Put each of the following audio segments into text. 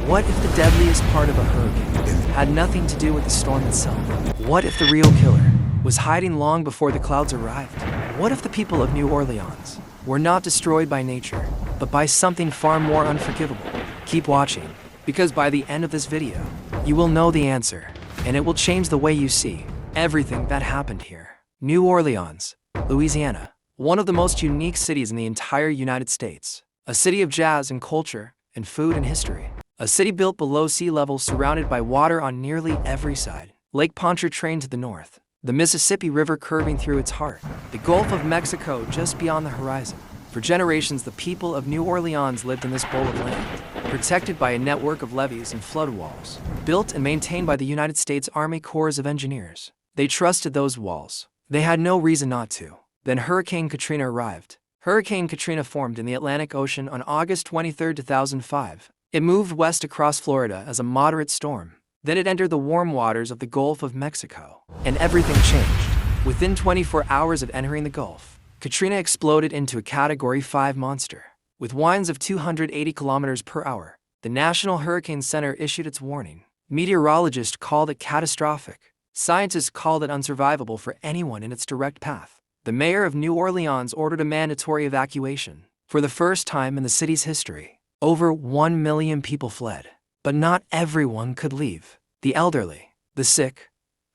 What if the deadliest part of a hurricane had nothing to do with the storm itself? What if the real killer was hiding long before the clouds arrived? What if the people of New Orleans were not destroyed by nature, but by something far more unforgivable? Keep watching, because by the end of this video, you will know the answer, and it will change the way you see everything that happened here. New Orleans, Louisiana, one of the most unique cities in the entire United States. A city of jazz and culture and food and history. A city built below sea level, surrounded by water on nearly every side. Lake Pontchartrain to the north, the Mississippi River curving through its heart, the Gulf of Mexico just beyond the horizon. For generations, the people of New Orleans lived in this bowl of land, protected by a network of levees and flood walls, built and maintained by the United States Army Corps of Engineers. They trusted those walls. They had no reason not to. Then Hurricane Katrina arrived. Hurricane Katrina formed in the Atlantic Ocean on August 23, 2005. It moved west across Florida as a moderate storm. Then it entered the warm waters of the Gulf of Mexico, and everything changed. Within 24 hours of entering the Gulf, Katrina exploded into a Category 5 monster. With winds of 280 kilometers per hour, the National Hurricane Center issued its warning. Meteorologists called it catastrophic. Scientists called it unsurvivable for anyone in its direct path. The mayor of New Orleans ordered a mandatory evacuation. For the first time in the city's history, over 1 million people fled. But not everyone could leave. The elderly, the sick,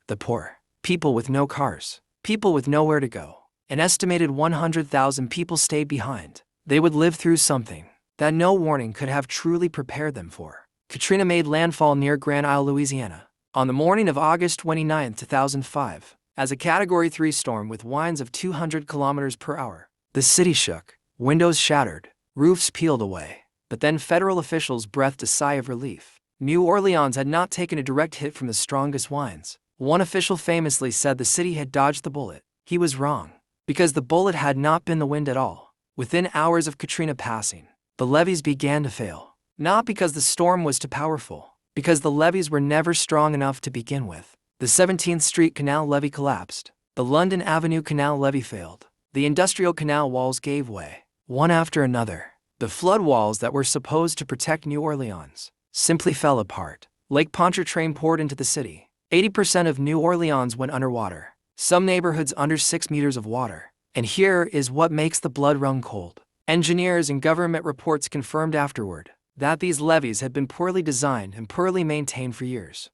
the poor, people with no cars, people with nowhere to go. An estimated 100,000 people stayed behind. They would live through something that no warning could have truly prepared them for. Katrina made landfall near Grand Isle, Louisiana, on the morning of August 29, 2005, as a Category 3 storm with winds of 200 kilometers per hour. The city shook, windows shattered, roofs peeled away. But then federal officials breathed a sigh of relief. New Orleans had not taken a direct hit from the strongest winds. One official famously said the city had dodged the bullet. He was wrong, because the bullet had not been the wind at all. Within hours of Katrina passing, the levees began to fail. Not because the storm was too powerful, because the levees were never strong enough to begin with. The 17th Street Canal levee collapsed. The London Avenue Canal levee failed. The industrial canal walls gave way, one after another. The flood walls that were supposed to protect New Orleans simply fell apart. Lake Pontchartrain poured into the city. 80% of New Orleans went underwater. Some neighborhoods under 6 meters of water. And here is what makes the blood run cold. Engineers and government reports confirmed afterward that these levees had been poorly designed and poorly maintained for years.